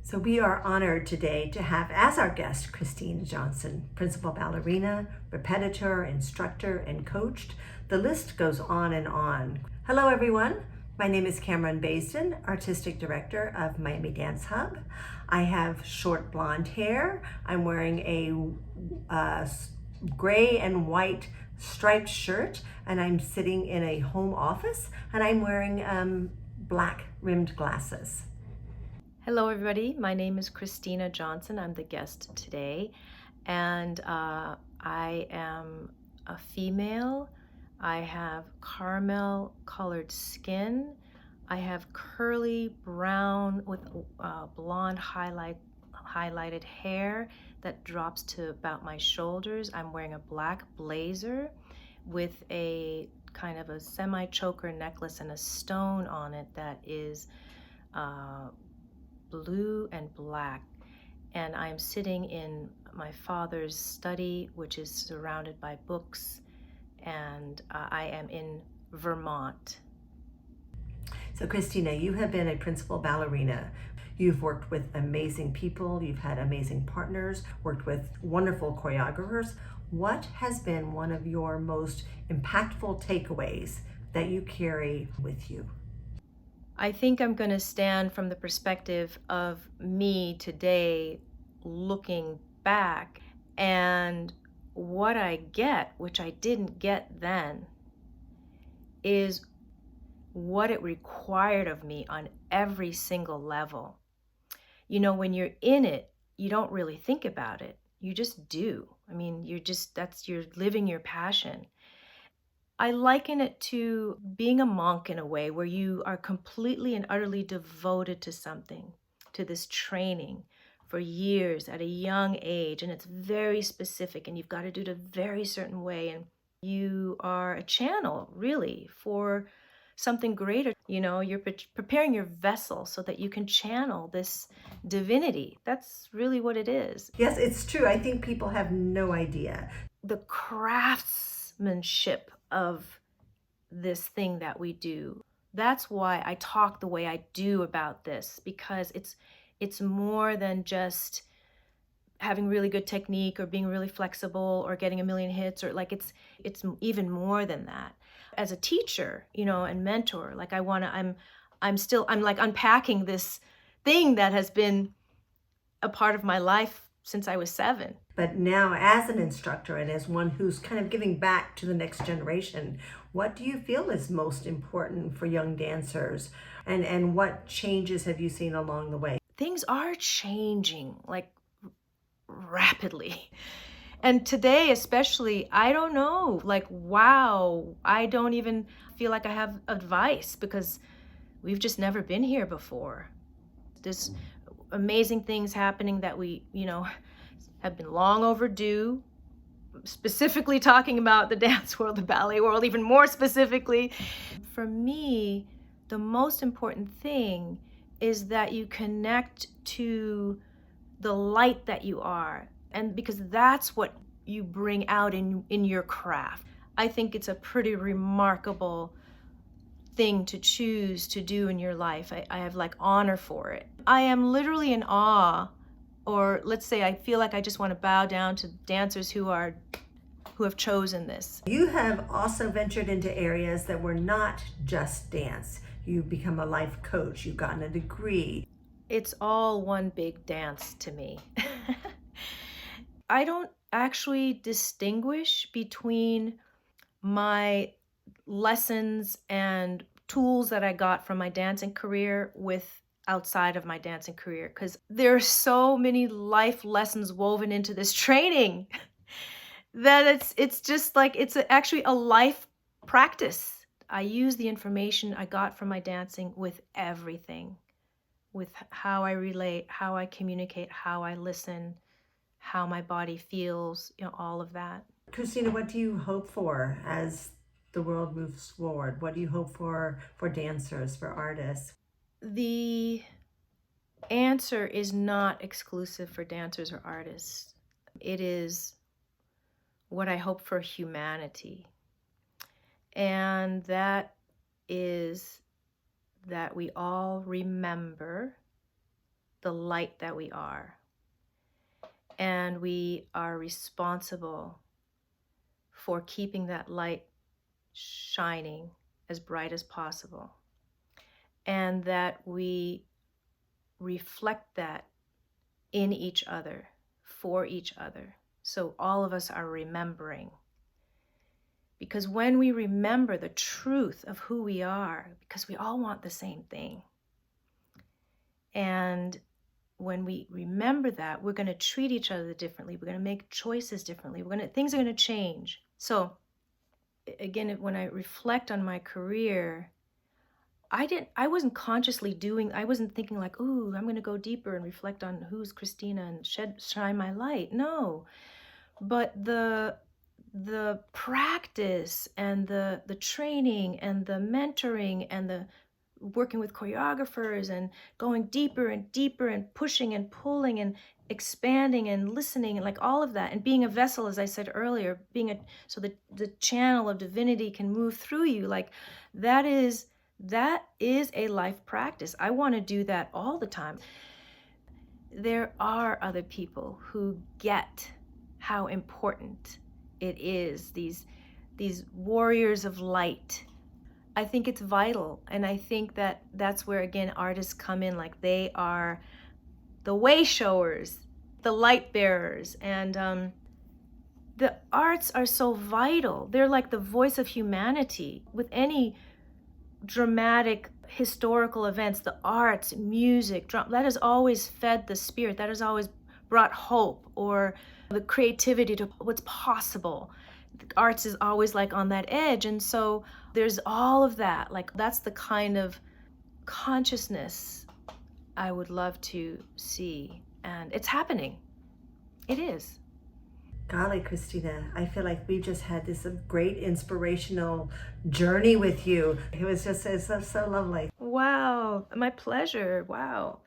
So we are honored today to have as our guest Christina Johnson, principal ballerina, repetiteur, instructor, and coach. The list goes on and on. Hello everyone, my name is Cameron Baisden, artistic director of Miami Dance Hub. I have short blonde hair. I'm wearing a gray and white striped shirt, and I'm sitting in a home office, and I'm wearing black rimmed glasses. Hello everybody, my name is Christina Johnson. I'm the guest today, and I am a female. I have caramel colored skin. I have curly brown with blonde highlighted hair that drops to about my shoulders. I'm wearing a black blazer with a kind of a semi-choker necklace and a stone on it that is blue and black, and I'm sitting in my father's study, which is surrounded by books, and I am in Vermont. So Christina, you have been a principal ballerina. You've worked with amazing people, you've had amazing partners, worked with wonderful choreographers. What has been one of your most impactful takeaways that you carry with you? I think I'm going to stand from the perspective of me today looking back, and what I get, which I didn't get then, is what it required of me on every single level. You know, when you're in it, you don't really think about it. You just do. I mean, you're living your passion. I liken it to being a monk in a way where you are completely and utterly devoted to something, to this training for years at a young age, and it's very specific and you've got to do it a very certain way, and you are a channel really for something greater. You know, you're preparing your vessel so that you can channel this divinity. That's really what it is. Yes, it's true. I think people have no idea. The craftsmanship of this thing that we do. That's why I talk the way I do about this, because it's more than just having really good technique or being really flexible or getting a million hits, or like it's even more than that. As a teacher, you know, and mentor, like I'm like unpacking this thing that has been a part of my life since I was 7. But now as an instructor and as one who's kind of giving back to the next generation, what do you feel is most important for young dancers? And what changes have you seen along the way? Things are changing like rapidly. And today especially, I don't know, like, wow, I don't even feel like I have advice because we've just never been here before. There's amazing things happening that we, you know, have been long overdue, specifically talking about the dance world, the ballet world, even more specifically. For me, the most important thing is that you connect to the light that you are, and because that's what you bring out in your craft. I think it's a pretty remarkable thing to choose to do in your life. I have like honor for it. I am literally in awe, or let's say I feel like I just want to bow down to dancers who have chosen this. You have also ventured into areas that were not just dance. You've become a life coach, you've gotten a degree. It's all one big dance to me. I don't actually distinguish between my lessons and tools that I got from my dancing career with outside of my dancing career, because there are so many life lessons woven into this training that it's just like it's actually a life practice. I use the information I got from my dancing with everything, with how I relate, how I communicate, how I listen, how my body feels, you know, all of that. Christina, what do you hope for as the world moves forward? What do you hope for dancers, for artists? The answer is not exclusive for dancers or artists. It is what I hope for humanity. And that is that we all remember the light that we are. And we are responsible for keeping that light shining as bright as possible. And that we reflect that in each other, for each other. So all of us are remembering. Because when we remember the truth of who we are, because we all want the same thing. And when we remember that, we're going to treat each other differently. We're going to make choices differently. Things are going to change. So again, when I reflect on my career, I wasn't consciously I wasn't thinking like, ooh, I'm going to go deeper and reflect on who's Christina and shine my light. No, but the practice and the training and the mentoring and the working with choreographers and going deeper and deeper and pushing and pulling and expanding and listening and like all of that, and being a vessel, as I said earlier, so that the channel of divinity can move through you, like that is a life practice. I want to do that all the time. There are other people who get how important it is, these warriors of light. I think it's vital, and I think that's where, again, artists come in. Like, they are the way showers, the light bearers, and the arts are so vital. They're like the voice of humanity. With any dramatic historical events, the arts, music, that has always fed the spirit, that has always brought hope or the creativity to what's possible. The arts is always like on that edge, and so there's all of that. Like, that's the kind of consciousness I would love to see, and it's happening. It is. Golly, Christina, I feel like we just had this great inspirational journey with you. It was just so lovely. Wow, my pleasure. Wow.